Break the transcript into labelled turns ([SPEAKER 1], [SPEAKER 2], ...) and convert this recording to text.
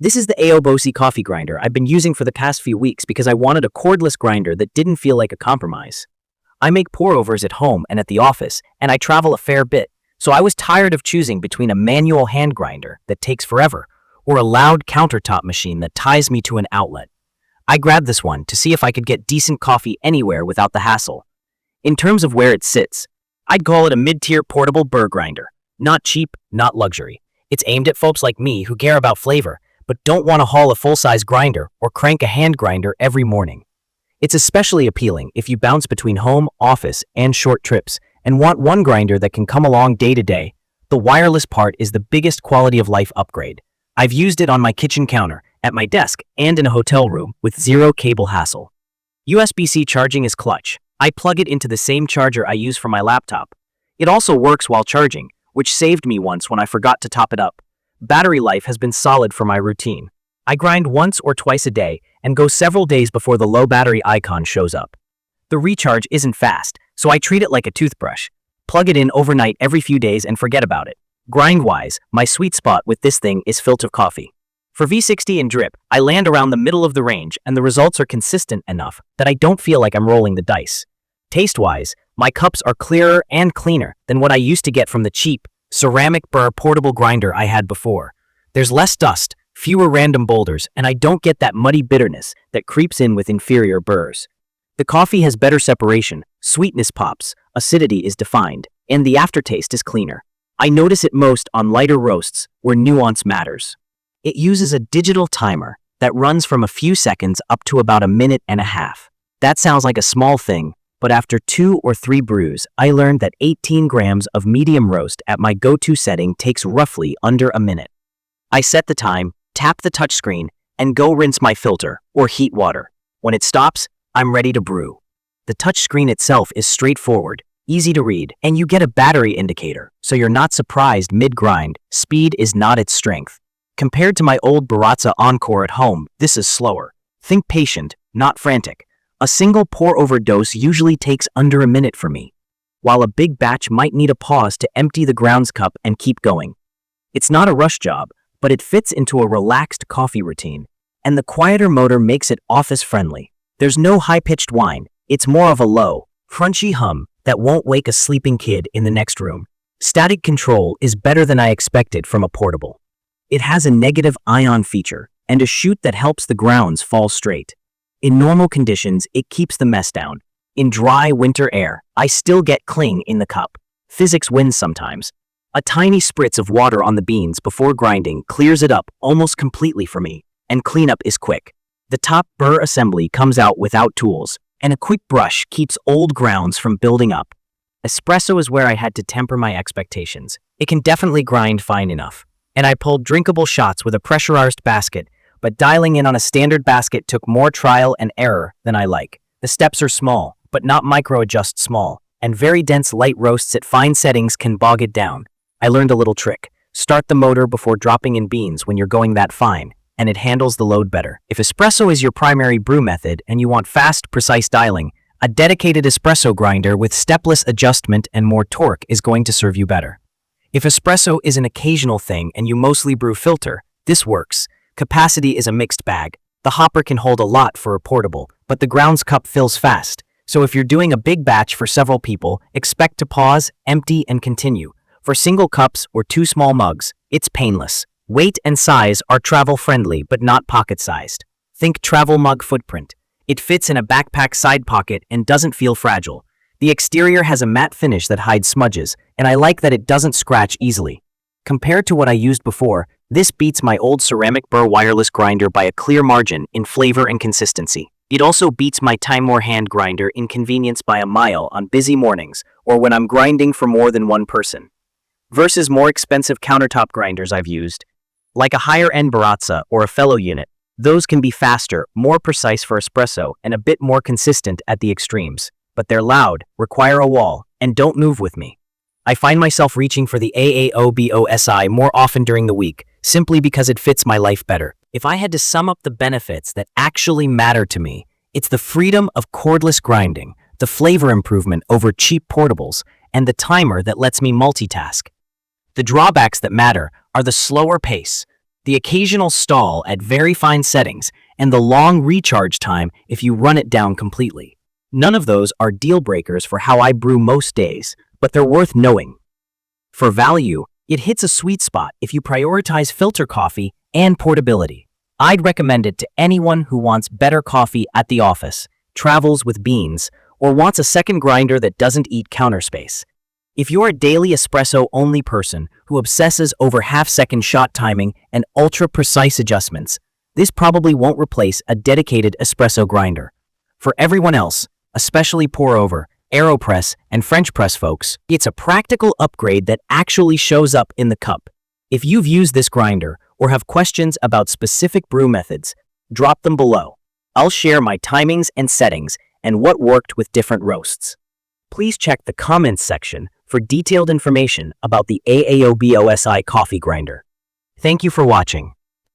[SPEAKER 1] This is the AAOBOSI Coffee Grinder I've been using for the past few weeks because I wanted a cordless grinder that didn't feel like a compromise. I make pour-overs at home and at the office, and I travel a fair bit, so I was tired of choosing between a manual hand grinder that takes forever or a loud countertop machine that ties me to an outlet. I grabbed this one to see if I could get decent coffee anywhere without the hassle. In terms of where it sits, I'd call it a mid-tier portable Burr grinder. Not cheap, not luxury. It's aimed at folks like me who care about flavor, but don't want to haul a full-size grinder or crank a hand grinder every morning. It's especially appealing if you bounce between home, office, and short trips and want one grinder that can come along day to day. The wireless part is the biggest quality of life upgrade. I've used it on my kitchen counter, at my desk, and in a hotel room with zero cable hassle. USB-C charging is clutch. I plug it into the same charger I use for my laptop. It also works while charging, which saved me once when I forgot to top it up. Battery life has been solid for my routine. I grind once or twice a day and go several days before the low battery icon shows up. The recharge isn't fast, so I treat it like a toothbrush. Plug it in overnight every few days and forget about it. Grind-wise, my sweet spot with this thing is filter coffee. For V60 and drip, I land around the middle of the range and the results are consistent enough that I don't feel like I'm rolling the dice. Taste-wise, my cups are clearer and cleaner than what I used to get from the cheap, ceramic Burr portable grinder I had before. There's less dust, fewer random boulders, and I don't get that muddy bitterness that creeps in with inferior Burrs. The coffee has better separation, sweetness pops, acidity is defined, and the aftertaste is cleaner. I notice it most on lighter roasts where nuance matters. It uses a digital timer that runs from a few seconds up to about a minute and a half. That sounds like a small thing, but after 2 or 3 brews, I learned that 18 grams of medium roast at my go-to setting takes roughly under a minute. I set the time, tap the touchscreen, and go rinse my filter or heat water. When it stops, I'm ready to brew. The touchscreen itself is straightforward, easy to read, and you get a battery indicator, so you're not surprised mid-grind. Speed is not its strength. Compared to my old Baratza Encore at home, this is slower. Think patient, not frantic. A single pour-over dose usually takes under a minute for me, while a big batch might need a pause to empty the grounds cup and keep going. It's not a rush job, but it fits into a relaxed coffee routine, and the quieter motor makes it office-friendly. There's no high-pitched whine, it's more of a low, crunchy hum that won't wake a sleeping kid in the next room. Static control is better than I expected from a portable. It has a negative ion feature and a chute that helps the grounds fall straight. In normal conditions, it keeps the mess down. In dry winter air, I still get cling in the cup. Physics wins sometimes. A tiny spritz of water on the beans before grinding clears it up almost completely for me, and cleanup is quick. The top Burr assembly comes out without tools, and a quick brush keeps old grounds from building up. Espresso is where I had to temper my expectations. It can definitely grind fine enough, and I pulled drinkable shots with a pressurized basket, but dialing in on a standard basket took more trial and error than I like. The steps are small, but not micro-adjust small, and very dense light roasts at fine settings can bog it down. I learned a little trick. Start the motor before dropping in beans when you're going that fine, and it handles the load better. If espresso is your primary brew method and you want fast, precise dialing, a dedicated espresso grinder with stepless adjustment and more torque is going to serve you better. If espresso is an occasional thing and you mostly brew filter, this works. Capacity is a mixed bag. The hopper can hold a lot for a portable, but the grounds cup fills fast. So if you're doing a big batch for several people, expect to pause, empty, and continue. For single cups or 2 small mugs, it's painless. Weight and size are travel-friendly but not pocket-sized. Think travel mug footprint. It fits in a backpack side pocket and doesn't feel fragile. The exterior has a matte finish that hides smudges, and I like that it doesn't scratch easily. Compared to what I used before, this beats my old ceramic Burr wireless grinder by a clear margin in flavor and consistency. It also beats my Time More hand grinder in convenience by a mile on busy mornings or when I'm grinding for more than one person. Versus more expensive countertop grinders I've used, like a higher-end Baratza or a Fellow unit, those can be faster, more precise for espresso, and a bit more consistent at the extremes. But they're loud, require a wall, and don't move with me. I find myself reaching for the AAOBOSI more often during the week, simply because it fits my life better. If I had to sum up the benefits that actually matter to me, it's the freedom of cordless grinding, the flavor improvement over cheap portables, and the timer that lets me multitask. The drawbacks that matter are the slower pace, the occasional stall at very fine settings, and the long recharge time if you run it down completely. None of those are deal breakers for how I brew most days, but they're worth knowing. For value, it hits a sweet spot if you prioritize filter coffee and portability. I'd recommend it to anyone who wants better coffee at the office, travels with beans, or wants a second grinder that doesn't eat counter space. If you're a daily espresso-only person who obsesses over half-second shot timing and ultra-precise adjustments, this probably won't replace a dedicated espresso grinder. For everyone else, especially pour-over, AeroPress, and French press folks, it's a practical upgrade that actually shows up in the cup. If you've used this grinder or have questions about specific brew methods, drop them below. I'll share my timings and settings and what worked with different roasts. Please check the comments section for detailed information about the AAOBOSI Coffee Grinder. Thank you for watching.